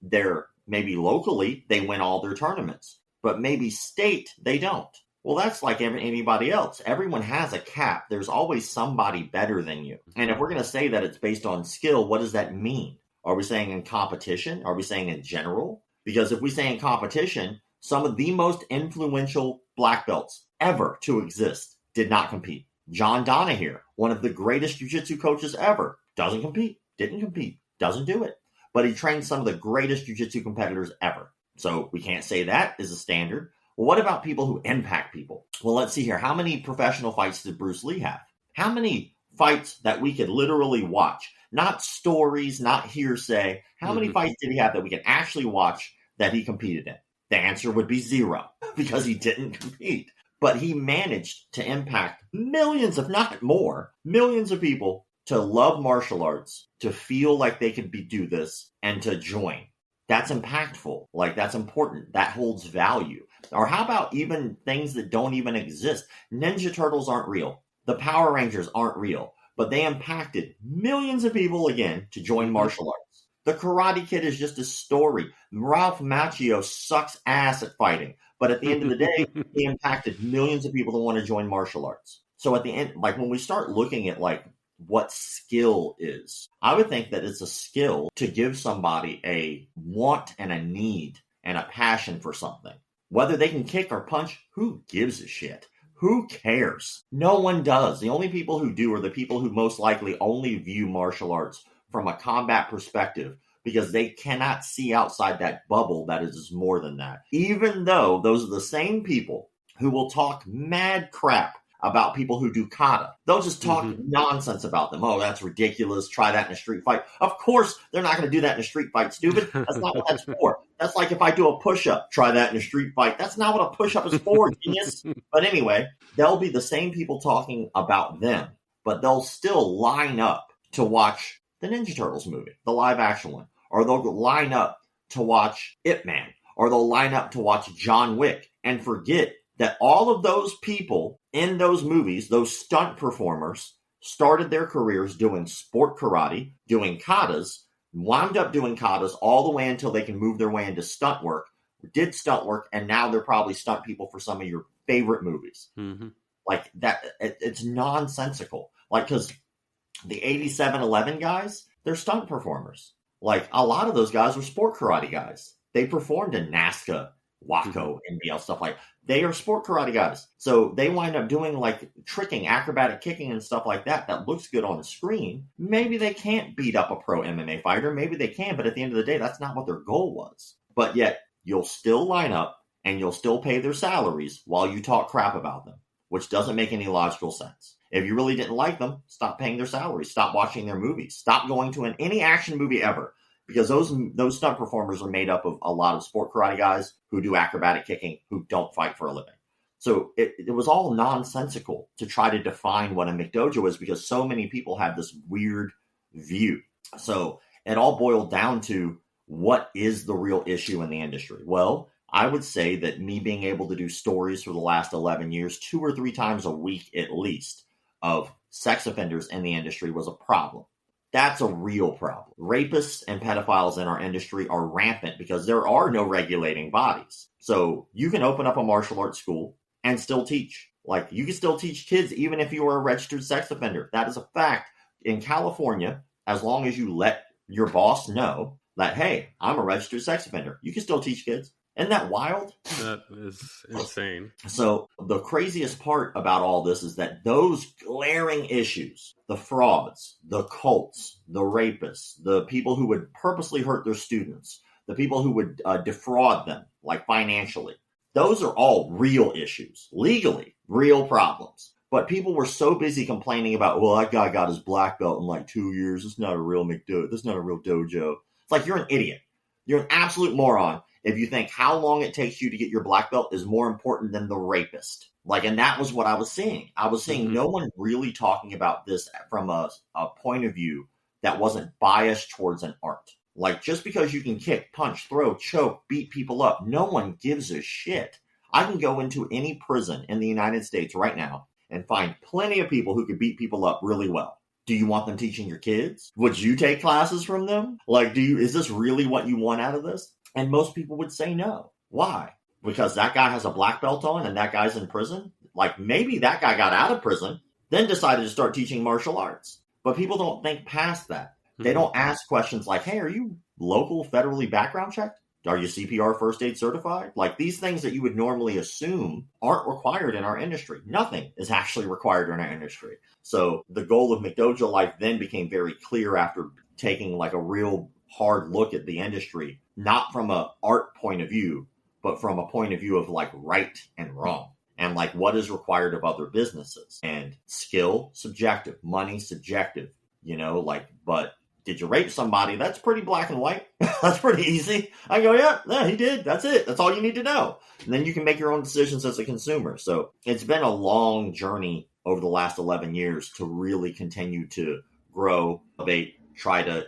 maybe locally, they win all their tournaments. But maybe state, they don't. Well, that's like anybody else. Everyone has a cap. There's always somebody better than you. And if we're going to say that it's based on skill, what does that mean? Are we saying in competition? Are we saying in general? Because if we say in competition, some of the most influential black belts ever to exist did not compete. John Donahue, one of the greatest jiu-jitsu coaches ever, doesn't compete, didn't compete, doesn't do it. But he trained some of the greatest jiu-jitsu competitors ever. So we can't say that is a standard. Well, what about people who impact people? Well, let's see here. How many professional fights did Bruce Lee have? How many fights that we could literally watch? Not stories, not hearsay. How many fights did he have that we could actually watch that he competed in? The answer would be 0 because he didn't compete. But he managed to impact millions, if not more, millions of people to love martial arts, to feel like they could do this, and to join. That's impactful. Like, that's important. That holds value. Or how about even things that don't even exist? Ninja Turtles aren't real. The Power Rangers aren't real. But they impacted millions of people, again, to join martial arts. The Karate Kid is just a story. Ralph Macchio sucks ass at fighting. But at the end of the day, he impacted millions of people that want to join martial arts. So at the end, like when we start looking at like what skill is, I would think that it's a skill to give somebody a want and a need and a passion for something. Whether they can kick or punch, who gives a shit? Who cares? No one does. The only people who do are the people who most likely only view martial arts from a combat perspective, because they cannot see outside that bubble that is more than that. Even though those are the same people who will talk mad crap about people who do kata. They'll just talk nonsense about them. Oh, that's ridiculous. Try that in a street fight. Of course, they're not going to do that in a street fight, stupid. That's not what that's for. That's like if I do a push-up, try that in a street fight. That's not what a push-up is for, genius. But anyway, they'll be the same people talking about them, but they'll still line up to watch the Ninja Turtles movie, the live action one. Or they'll line up to watch Ip Man, or they'll line up to watch John Wick, and forget that all of those people in those movies, those stunt performers, started their careers doing sport karate, doing katas, wound up doing katas all the way until they can move their way into stunt work, did stunt work, and now they're probably stunt people for some of your favorite movies. Mm-hmm. Like that, it's nonsensical. Like, because the 8711 guys, they're stunt performers. Like, a lot of those guys were sport karate guys. They performed in NASCA, WACO, NBL, stuff like that. They are sport karate guys. So they wind up doing like tricking, acrobatic kicking and stuff like that looks good on the screen. Maybe they can't beat up a pro MMA fighter. Maybe they can, but at the end of the day, that's not what their goal was. But yet, you'll still line up and you'll still pay their salaries while you talk crap about them, which doesn't make any logical sense. If you really didn't like them, stop paying their salaries. Stop watching their movies. Stop going to any action movie ever. Because those stunt performers are made up of a lot of sport karate guys who do acrobatic kicking, who don't fight for a living. So it was all nonsensical to try to define what a McDojo is, because so many people have this weird view. So it all boiled down to, what is the real issue in the industry? Well, I would say that me being able to do stories for the last 11 years, 2 or 3 times a week at least, of sex offenders in the industry was a problem. That's a real problem. Rapists and pedophiles in our industry are rampant because there are no regulating bodies. So you can open up a martial arts school and still teach. Like, you can still teach kids even if you are a registered sex offender. That is a fact. In California, as long as you let your boss know that, hey, I'm a registered sex offender, you can still teach kids. Isn't that wild? That is insane. So the craziest part about all this is that those glaring issues, the frauds, the cults, the rapists, the people who would purposely hurt their students, the people who would defraud them, like financially, those are all real issues, legally, real problems. But people were so busy complaining about, well, that guy got his black belt in like 2 years. It's not a real McDojo. That's not a real dojo. It's like, you're an idiot. You're an absolute moron if you think how long it takes you to get your black belt is more important than the rapist. Like, and that was what I was seeing. I was seeing no one really talking about this from a point of view that wasn't biased towards an art. Like, just because you can kick, punch, throw, choke, beat people up, no one gives a shit. I can go into any prison in the United States right now and find plenty of people who could beat people up really well. Do you want them teaching your kids? Would you take classes from them? Like, is this really what you want out of this? And most people would say no. Why? Because that guy has a black belt on and that guy's in prison? Like, maybe that guy got out of prison, then decided to start teaching martial arts. But people don't think past that. They don't ask questions like, hey, are you local federally background checked? Are you CPR first aid certified? Like, these things that you would normally assume aren't required in our industry. Nothing is actually required in our industry. So the goal of McDojoLife then became very clear after taking like a real hard look at the industry, not from a art point of view, but from a point of view of like right and wrong, and like what is required of other businesses. And skill, subjective; money, subjective. But did you rape somebody? That's pretty black and white. That's pretty easy. I go, yeah, he did. That's it. That's all you need to know. And then you can make your own decisions as a consumer. So it's been a long journey over the last 11 years to really continue to grow, elevate, try to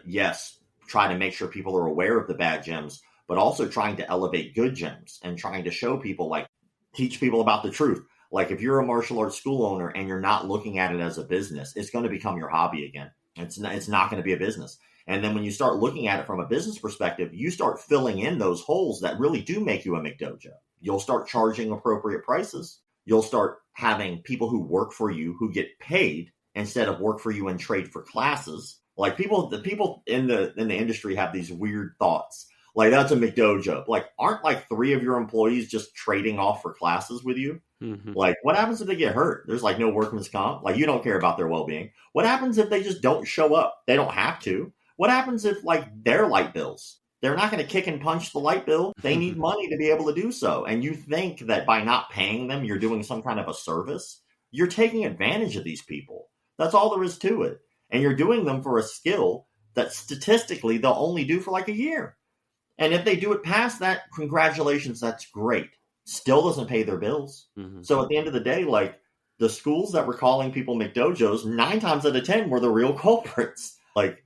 make sure people are aware of the bad gems, but also trying to elevate good gems and trying to show people, like, teach people about the truth. Like, if you're a martial arts school owner and you're not looking at it as a business, it's going to become your hobby again. It's not going to be a business. And then when you start looking at it from a business perspective, you start filling in those holes that really do make you a McDojo. You'll start charging appropriate prices. You'll start having people who work for you who get paid instead of work for you and trade for classes. Like, the people in the industry have these weird thoughts. Like, that's a McDojo. Like, aren't like 3 of your employees just trading off for classes with you? Mm-hmm. Like, what happens if they get hurt? There's like no workman's comp. Like, you don't care about their well-being. What happens if they just don't show up? They don't have to. What happens if, like, their light bills? They're not going to kick and punch the light bill. They need money to be able to do so. And you think that by not paying them, you're doing some kind of a service? You're taking advantage of these people. That's all there is to it. And you're doing them for a skill that statistically they'll only do for like a year. And if they do it past that, congratulations, that's great. Still doesn't pay their bills. Mm-hmm. So at the end of the day, like, the schools that were calling people McDojos, 9 times out of 10 were the real culprits. Like,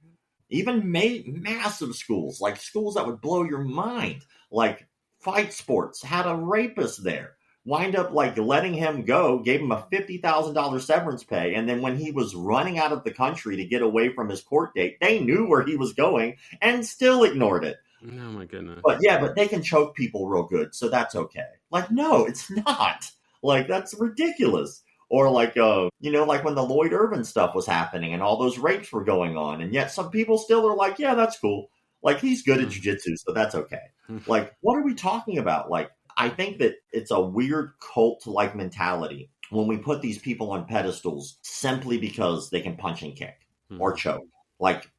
even massive schools, like schools that would blow your mind, like Fight Sports had a rapist there. wind up like letting him go, gave him a $50,000 severance pay. And then when he was running out of the country to get away from his court date, they knew where he was going and still ignored it. Oh my goodness. But yeah, but they can choke people real good, so that's okay. Like, no, it's not. Like, that's ridiculous. Or like, like when the Lloyd Irvin stuff was happening and all those rapes were going on. And yet some people still are like, yeah, that's cool. Like, he's good at jiu-jitsu, so that's okay. Like, what are we talking about? Like, I think that it's a weird cult-like mentality when we put these people on pedestals simply because they can punch and kick or choke. Like,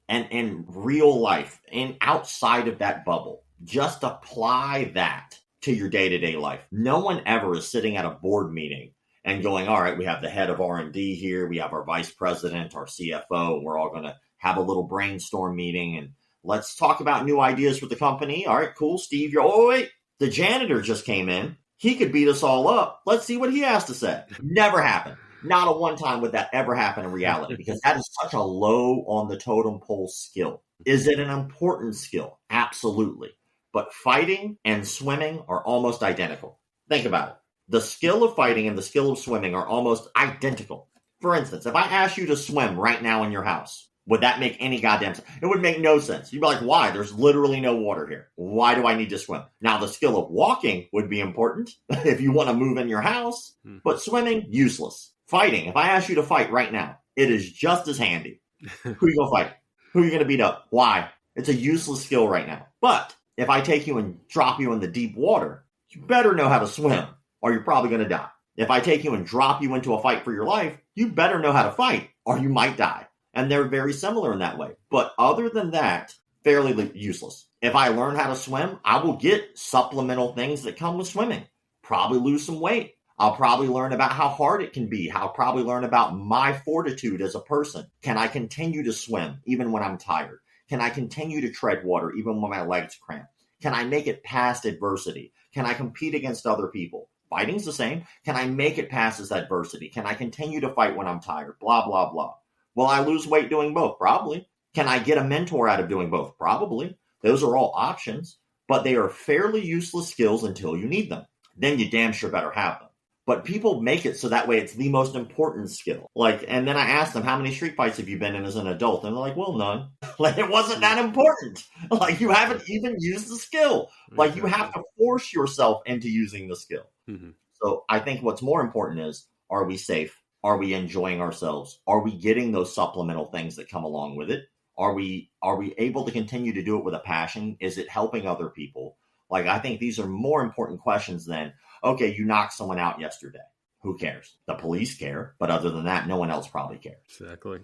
and in real life, and outside of that bubble, just apply that to your day-to-day life. No one ever is sitting at a board meeting and going, all right, we have the head of R&D here, we have our vice president, our CFO, we're all going to have a little brainstorm meeting, and let's talk about new ideas for the company. All right, cool, Steve, wait, the janitor just came in. He could beat us all up. Let's see what he has to say. Never happened. Not a one time would that ever happen in reality, because that is such a low on the totem pole skill. Is it an important skill? Absolutely. But fighting and swimming are almost identical. Think about it. The skill of fighting and the skill of swimming are almost identical. For instance, if I asked you to swim right now in your house, would that make any goddamn sense? It would make no sense. You'd be like, why? There's literally no water here. Why do I need to swim? Now, the skill of walking would be important if you want to move in your house, but swimming, useless. Fighting, if I ask you to fight right now, it is just as handy. Who are you going to fight? Who are you going to beat up? Why? It's a useless skill right now. But if I take you and drop you in the deep water, you better know how to swim, or you're probably going to die. If I take you and drop you into a fight for your life, you better know how to fight, or you might die. And they're very similar in that way. But other than that, fairly useless. If I learn how to swim, I will get supplemental things that come with swimming. Probably lose some weight. I'll probably learn about how hard it can be. I'll probably learn about my fortitude as a person. Can I continue to swim even when I'm tired? Can I continue to tread water even when my legs cramp? Can I make it past adversity? Can I compete against other people? Fighting's the same. Can I make it past this adversity? Can I continue to fight when I'm tired? Blah, blah, blah. Will I lose weight doing both? Probably. Can I get a mentor out of doing both? Probably. Those are all options, but they are fairly useless skills until you need them. Then you damn sure better have them. But people make it so that way it's the most important skill. Like, and then I asked them, how many street fights have you been in as an adult? And they're like, well, none. Like, it wasn't that important. Like, you haven't even used the skill. Like, you have to force yourself into using the skill. Mm-hmm. So I think what's more important is, are we safe? Are we enjoying ourselves? Are we getting those supplemental things that come along with it? Are we able to continue to do it with a passion? Is it helping other people? Like, I think these are more important questions than, okay, you knocked someone out yesterday. Who cares? The police care, but other than that, no one else probably cares. Exactly.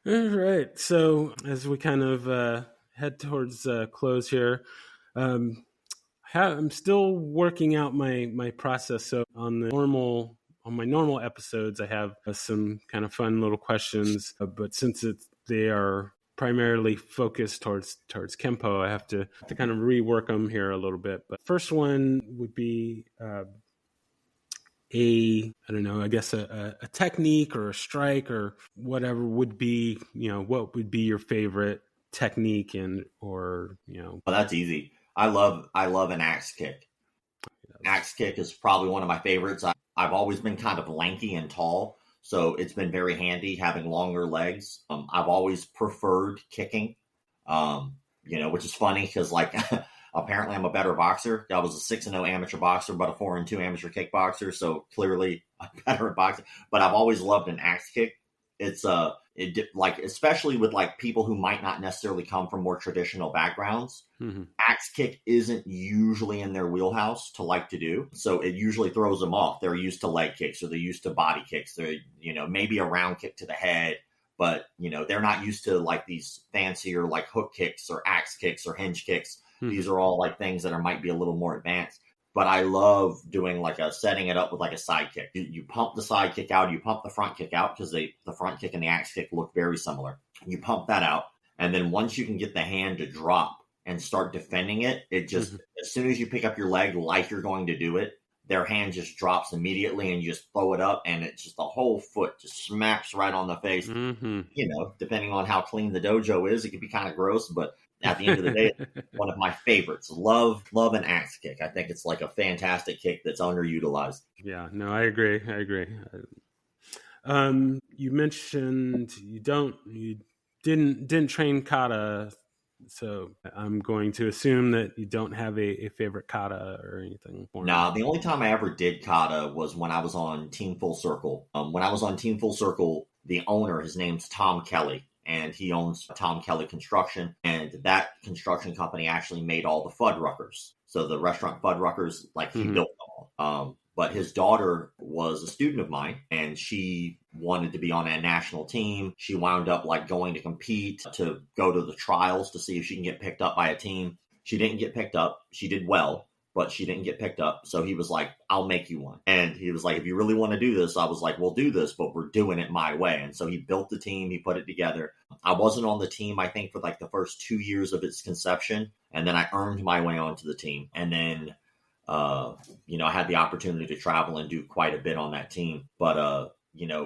All right. So as we kind of head towards close here, I'm still working out my process. So on my normal episodes, I have some kind of fun little questions, but since they are primarily focused towards Kempo, I have to kind of rework them here a little bit. But first one would be a technique or a strike or whatever would be, what would be your favorite technique Well, that's easy. I love an axe kick. Axe kick is probably one of my favorites. I've always been kind of lanky and tall, so it's been very handy having longer legs. I've always preferred kicking, which is funny because, like, apparently I'm a better boxer. I was a 6-0 amateur boxer, but a 4-2 amateur kickboxer, so clearly I'm better at boxing. But I've always loved an axe kick. It's especially with like people who might not necessarily come from more traditional backgrounds. Mm-hmm. Axe kick isn't usually in their wheelhouse to like to do, so it usually throws them off. They're used to leg kicks or they're used to body kicks. They're maybe a round kick to the head, but they're not used to like these fancier like hook kicks or axe kicks or hinge kicks. Mm-hmm. These are all like things that might be a little more advanced. But I love doing setting it up with like a side kick. You pump the side kick out, you pump the front kick out because the front kick and the axe kick look very similar. You pump that out, and then once you can get the hand to drop and start defending it, it just as soon as you pick up your leg like you're going to do it, their hand just drops immediately, and you just throw it up, and it's just the whole foot just smacks right on the face. Mm-hmm. Depending on how clean the dojo is, it could be kind of gross, but at the end of the day, it's one of my favorites. Love an axe kick. I think it's like a fantastic kick that's underutilized. Yeah, no, I agree. You mentioned you didn't train kata, so I'm going to assume that you don't have a favorite kata or anything. Nah, the only time I ever did kata was when I was on Team Full Circle. When I was on Team Full Circle, the owner, his name's Tom Kelly, and he owns Tom Kelly Construction, and that construction company actually made all the Fuddruckers. So the restaurant Fuddruckers, like he built them all. But his daughter was a student of mine, and she wanted to be on a national team. She wound up like going to compete to go to the trials to see if she can get picked up by a team. She didn't get picked up. She did well, but she didn't get picked up. So he was like, I'll make you one. And he was like, if you really want to do this, I was like, we'll do this, but we're doing it my way. And so he built the team. He put it together. I wasn't on the team, I think, for like the first 2 years of its conception. And then I earned my way onto the team. And then I had the opportunity to travel and do quite a bit on that team. But,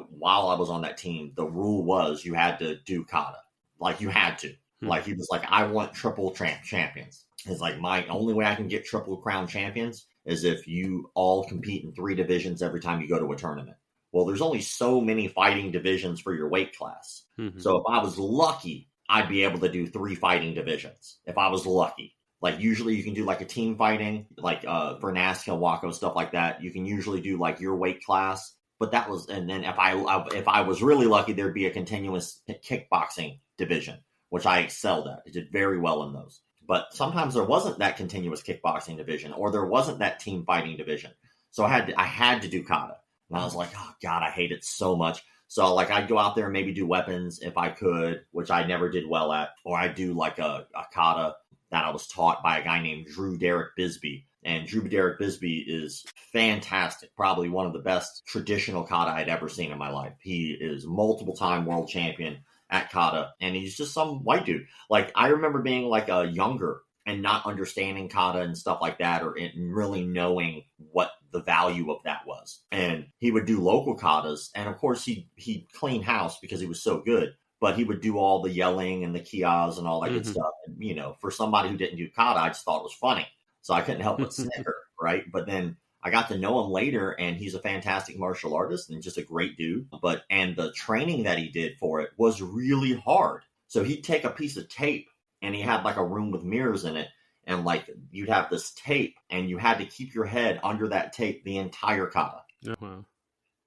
while I was on that team, the rule was you had to do kata. Like, you had to. Like, he was like, I want triple champions. It's like, my only way I can get triple crown champions is if you all compete in 3 divisions every time you go to a tournament. Well, there's only so many fighting divisions for your weight class. So if I was lucky, I'd be able to do 3 fighting divisions. If I was lucky. Like, usually you can do like a team fighting, like for NASCAR, Waco, stuff like that. You can usually do like your weight class. But that was, and then if I was really lucky, there'd be a continuous kickboxing division, which I excelled at. I did very well in those. But sometimes there wasn't that continuous kickboxing division, or there wasn't that team fighting division. So I had to do kata. And I was like, oh God, I hate it so much. So like I'd go out there and maybe do weapons if I could, which I never did well at, or I'd do like a kata that I was taught by a guy named Drew Derek Bisbee. And Drew Derek Bisbee is fantastic, probably one of the best traditional kata I'd ever seen in my life. He is multiple-time world champion at kata, and he's just some white dude. Like, I remember being like a younger and not understanding kata and stuff like that, or really knowing what the value of that was. And he would do local katas, and of course he'd clean house because he was so good. But he would do all the yelling and the kias and all that good stuff. And, for somebody who didn't do kata, I just thought it was funny. So I couldn't help but snicker, right? But then I got to know him later, and he's a fantastic martial artist and just a great dude. And the training that he did for it was really hard. So he'd take a piece of tape, and he had like a room with mirrors in it. And like you'd have this tape, and you had to keep your head under that tape the entire kata. Oh, wow.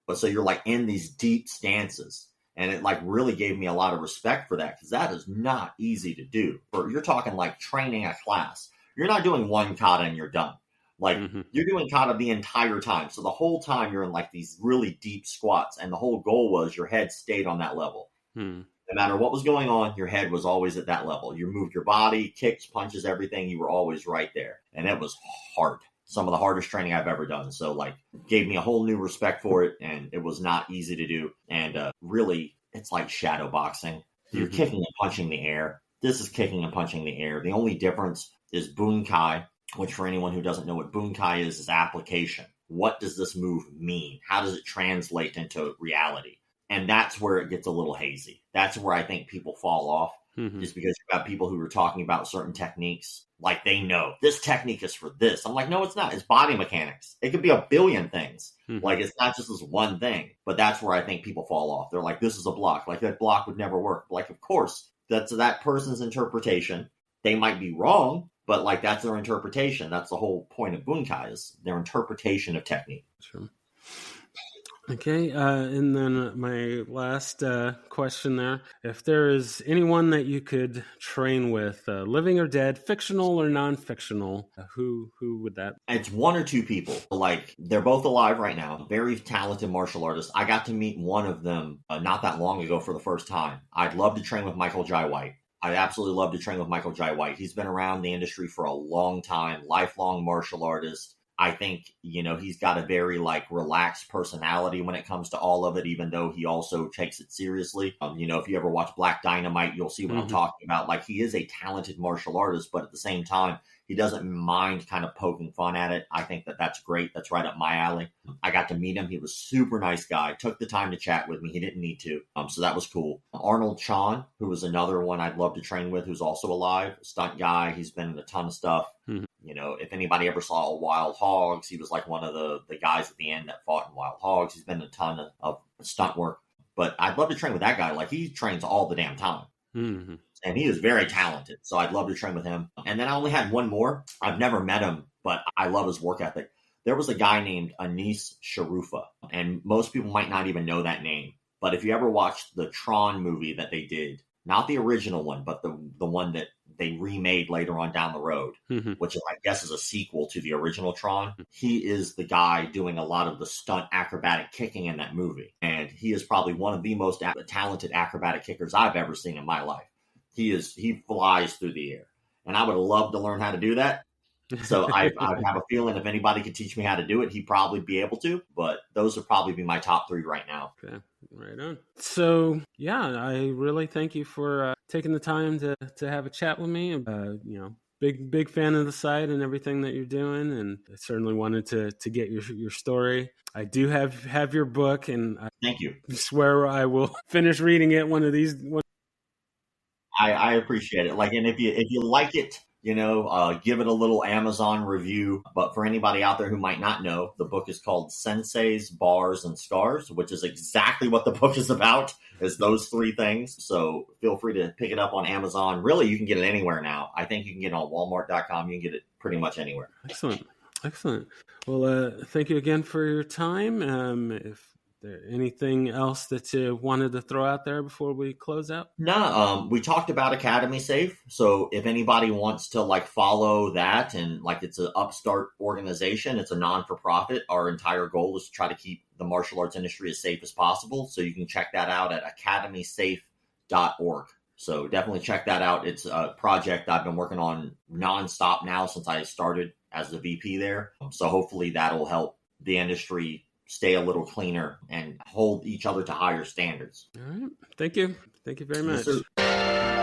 But so you're like in these deep stances. And it like really gave me a lot of respect for that, because that is not easy to do. You're talking like training a class. You're not doing one kata and you're done. Like you're doing kata the entire time. So the whole time you're in like these really deep squats, and the whole goal was your head stayed on that level. No matter what was going on, your head was always at that level. You moved your body, kicks, punches, everything. You were always right there. And it was hard. Some of the hardest training I've ever done. So like gave me a whole new respect for it, and it was not easy to do. And really, it's like shadow boxing. You're kicking and punching the air. This is kicking and punching the air. The only difference is bunkai, which for anyone who doesn't know what bunkai is application. What does this move mean? How does it translate into reality? And that's where it gets a little hazy. That's where I think people fall off. Just because you've got people who are talking about certain techniques, like they know this technique is for this. I'm like, no, it's not. It's body mechanics. It could be a billion things. Like, it's not just this one thing. But that's where I think people fall off. They're like, this is a block. Like, that block would never work. Like, of course, that's that person's interpretation. They might be wrong, but like that's their interpretation. That's the whole point of bunkai, is their interpretation of technique. Sure. Okay, and then my last question there. If there is anyone that you could train with, living or dead, fictional or non-fictional, who would that be? It's 1 or 2 people. Like, they're both alive right now. Very talented martial artists. I got to meet one of them not that long ago for the first time. I'd love to train with Michael Jai White. I'd absolutely love to train with Michael Jai White. He's been around the industry for a long time, lifelong martial artist. I think, he's got a very relaxed personality when it comes to all of it, even though he also takes it seriously. If you ever watch Black Dynamite, you'll see what I'm talking about. Like, he is a talented martial artist, but at the same time, he doesn't mind kind of poking fun at it. I think that's great. That's right up my alley. I got to meet him. He was a super nice guy. Took the time to chat with me. He didn't need to. So that was cool. Arnold Chan, who was another one I'd love to train with, who's also alive. Stunt guy. He's been in a ton of stuff. If anybody ever saw Wild Hogs, he was like one of the guys at the end that fought in Wild Hogs. He's been in a ton of stunt work. But I'd love to train with that guy. Like, he trains all the damn time. And he is very talented. So I'd love to train with him. And then I only had one more. I've never met him, but I love his work ethic. There was a guy named Anis Sharufa. And most people might not even know that name. But if you ever watched the Tron movie that they did, not the original one, but the one that they remade later on down the road, which I guess is a sequel to the original Tron. He is the guy doing a lot of the stunt acrobatic kicking in that movie. And he is probably one of the most talented acrobatic kickers I've ever seen in my life. He flies through the air. And I would love to learn how to do that. So I have a feeling if anybody could teach me how to do it, he'd probably be able to. But those would probably be my top 3 right now. Okay, right on. So, yeah, I really thank you for taking the time to have a chat with me. Big fan of the site and everything that you're doing. And I certainly wanted to get your story. I do have your book, and thank you. I swear I will finish reading it one of these. I appreciate it. And if you like it, give it a little Amazon review. But for anybody out there who might not know, the book is called Senseis, Bars, and Scars, which is exactly what the book is about, is those 3 things. So feel free to pick it up on Amazon. Really, you can get it anywhere now. I think you can get it on Walmart.com. You can get it pretty much anywhere. Excellent. Well, thank you again for your time. If there anything else that you wanted to throw out there before we close out? No, we talked about Academy Safe. So if anybody wants to follow that, and it's an upstart organization, it's a non-for-profit. Our entire goal is to try to keep the martial arts industry as safe as possible. So you can check that out at academysafe.org. So definitely check that out. It's a project I've been working on nonstop now since I started as the VP there. So hopefully that'll help the industry stay a little cleaner and hold each other to higher standards. All right. Thank you. Thank you very much. Yes, sir.